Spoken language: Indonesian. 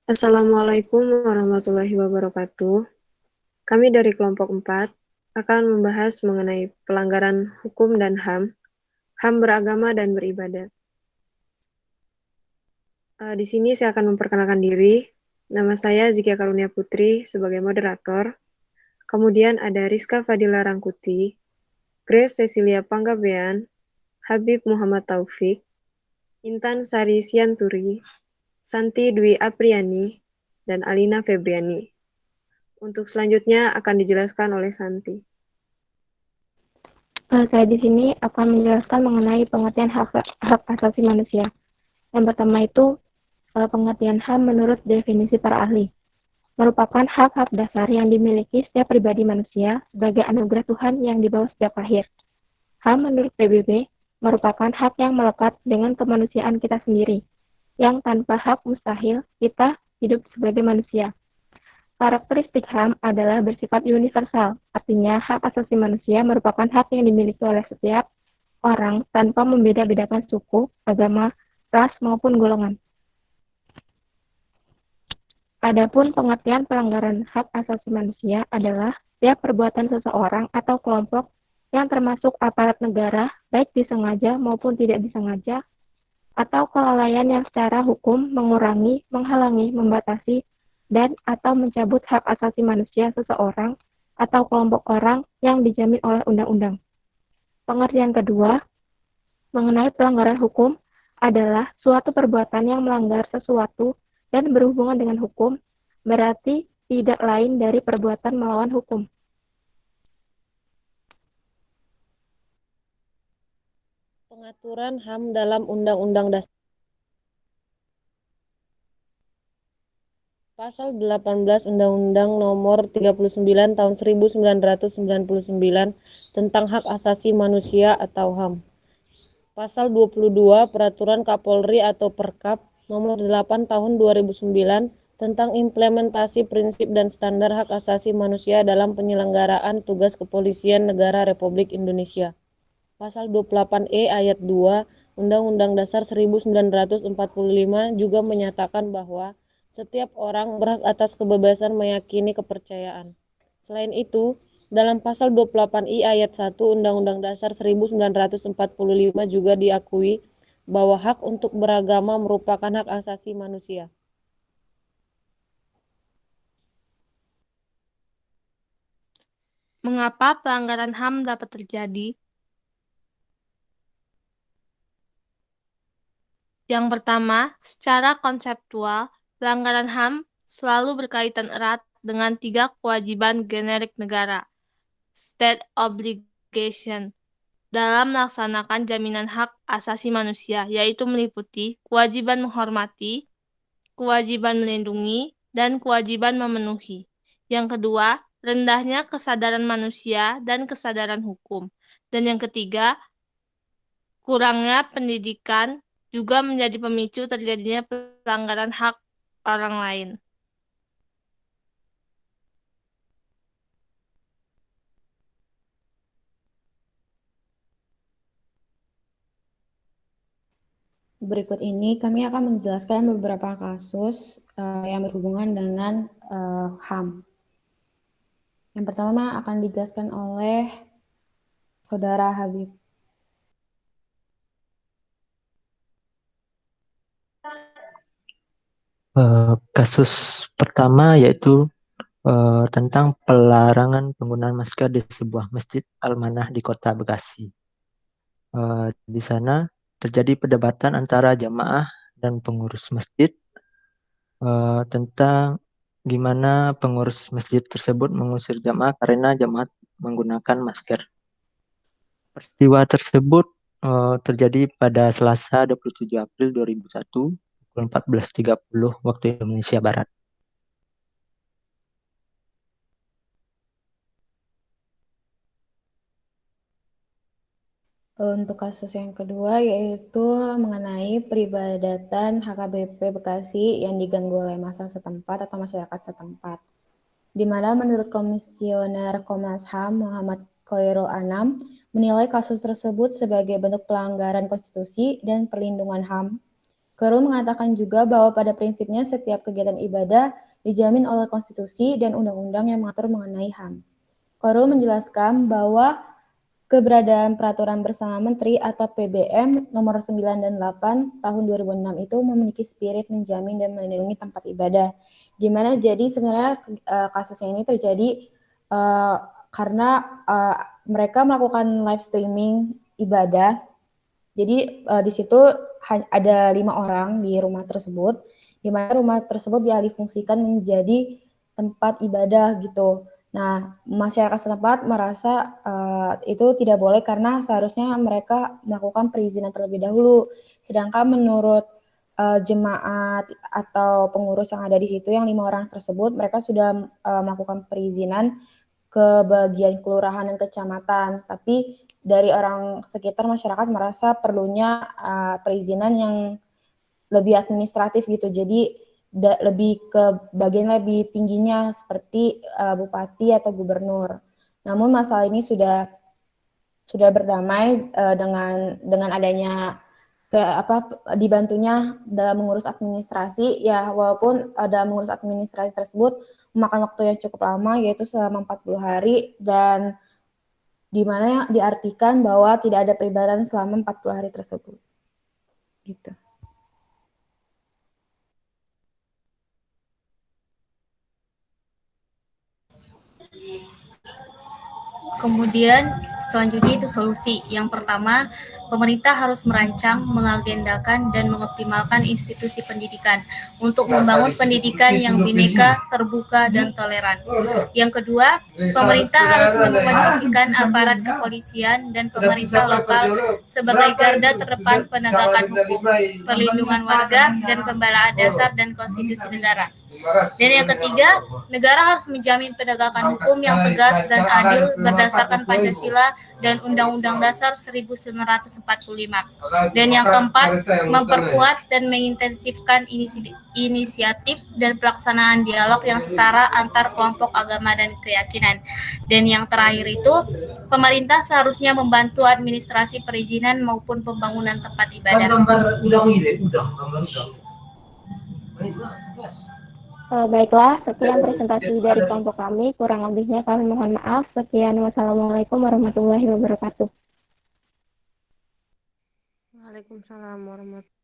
Assalamualaikum warahmatullahi wabarakatuh. Kami dari kelompok 4 akan membahas mengenai pelanggaran hukum dan HAM, HAM beragama dan beribadah. Di sini saya akan memperkenalkan diri. Nama saya Zikia Karunia Putri sebagai moderator. Kemudian ada Rizka Fadila Rangkuti, Grace Cecilia Panggabean, Habib Muhammad Taufik, Intan Sari Sianturi, Santi Dwi Apriani, dan Alina Febriani. Untuk selanjutnya akan dijelaskan oleh Santi. Saya di sini akan menjelaskan mengenai pengertian hak asasi manusia. Yang pertama itu pengertian HAM menurut definisi para ahli. Merupakan hak-hak dasar yang dimiliki setiap pribadi manusia sebagai anugerah Tuhan yang dibawa sejak lahir. HAM menurut PBB merupakan hak yang melekat dengan kemanusiaan kita sendiri, yang tanpa hak mustahil kita hidup sebagai manusia. Karakteristik HAM adalah bersifat universal, artinya hak asasi manusia merupakan hak yang dimiliki oleh setiap orang tanpa membeda-bedakan suku, agama, ras, maupun golongan. Adapun pengertian pelanggaran hak asasi manusia adalah setiap perbuatan seseorang atau kelompok yang termasuk aparat negara, baik disengaja maupun tidak disengaja, atau kelalaian yang secara hukum mengurangi, menghalangi, membatasi, dan atau mencabut hak asasi manusia seseorang atau kelompok orang yang dijamin oleh undang-undang. Pengertian kedua, mengenai pelanggaran hukum adalah suatu perbuatan yang melanggar sesuatu dan berhubungan dengan hukum, berarti tidak lain dari perbuatan melawan hukum. Pengaturan HAM dalam Undang-Undang Dasar. Pasal 18 Undang-Undang Nomor 39 Tahun 1999 tentang Hak Asasi Manusia atau HAM. Pasal 22 Peraturan Kapolri atau Perkap Nomor 8 Tahun 2009 tentang implementasi prinsip dan standar hak asasi manusia dalam penyelenggaraan tugas kepolisian negara Republik Indonesia. Pasal 28E ayat 2 Undang-Undang Dasar 1945 juga menyatakan bahwa setiap orang berhak atas kebebasan meyakini kepercayaan. Selain itu, dalam pasal 28I ayat 1 Undang-Undang Dasar 1945 juga diakui bahwa hak untuk beragama merupakan hak asasi manusia. Mengapa pelanggaran HAM dapat terjadi? Yang pertama, secara konseptual, pelanggaran HAM selalu berkaitan erat dengan 3 kewajiban generik negara, state obligation, dalam melaksanakan jaminan hak asasi manusia, yaitu meliputi kewajiban menghormati, kewajiban melindungi, dan kewajiban memenuhi. Yang kedua, rendahnya kesadaran manusia dan kesadaran hukum. Dan yang ketiga, kurangnya pendidikan juga menjadi pemicu terjadinya pelanggaran hak orang lain. Berikut ini kami akan menjelaskan beberapa kasus yang berhubungan dengan HAM. Yang pertama akan dijelaskan oleh Saudara Habib. Kasus pertama yaitu tentang pelarangan penggunaan masker di sebuah masjid Al-Manah di Kota Bekasi. Di sana terjadi perdebatan antara jamaah dan pengurus masjid tentang gimana pengurus masjid tersebut mengusir jamaah karena jamaah menggunakan masker. Peristiwa tersebut terjadi pada Selasa 27 April 2001 pukul 14.30 waktu Indonesia Barat. Untuk kasus yang kedua yaitu mengenai peribadatan HKBP Bekasi yang diganggu oleh massa setempat atau masyarakat setempat. Di mana menurut Komisioner Komnas HAM Muhammad Khairul Anam menilai kasus tersebut sebagai bentuk pelanggaran konstitusi dan perlindungan HAM Qairul mengatakan juga bahwa pada prinsipnya setiap kegiatan ibadah dijamin oleh konstitusi dan undang-undang yang mengatur mengenai HAM. Qairul menjelaskan bahwa keberadaan Peraturan Bersama Menteri atau PBM nomor 9 dan 8 tahun 2006 itu memiliki spirit menjamin dan melindungi tempat ibadah. Di mana jadi sebenarnya kasusnya ini terjadi karena mereka melakukan live streaming ibadah. Jadi di situ ada 5 orang di rumah tersebut, di mana rumah tersebut dialihfungsikan menjadi tempat ibadah gitu. Nah, masyarakat setempat merasa itu tidak boleh karena seharusnya mereka melakukan perizinan terlebih dahulu. Sedangkan menurut jemaat atau pengurus yang ada di situ, yang 5 orang tersebut, mereka sudah melakukan perizinan ke bagian kelurahan dan kecamatan. Tapi dari orang sekitar masyarakat merasa perlunya perizinan yang lebih administratif gitu. Jadi lebih ke bagian lebih tingginya seperti bupati atau gubernur. Namun masalah ini sudah berdamai dengan adanya dibantunya dalam mengurus administrasi, ya walaupun dalam mengurus administrasi tersebut memakan waktu yang cukup lama, yaitu selama 40 hari, dan di mana diartikan bahwa tidak ada peribadatan selama 40 hari tersebut. Gitu. Kemudian selanjutnya itu solusi. Yang pertama, pemerintah harus merancang, mengagendakan, dan mengoptimalkan institusi pendidikan untuk membangun pendidikan yang bineka, terbuka, dan toleran. Yang kedua, pemerintah harus memposisikan aparat kepolisian dan pemerintah lokal sebagai garda terdepan penegakan hukum, perlindungan warga, dan pembelaan dasar dan konstitusi negara. Dan yang ketiga, negara harus menjamin penegakan hukum yang tegas dan adil berdasarkan Pancasila dan Undang-Undang Dasar 1945. Dan yang keempat, memperkuat dan mengintensifkan inisiatif dan pelaksanaan dialog yang setara antar kelompok agama dan keyakinan. Dan yang terakhir itu, pemerintah seharusnya membantu administrasi perizinan maupun pembangunan tempat ibadah. Baiklah, sekian presentasi dari kelompok kami. Kurang lebihnya kami mohon maaf. Sekian, wassalamualaikum warahmatullahi wabarakatuh. Waalaikumsalam warahmatullahi wabarakatuh.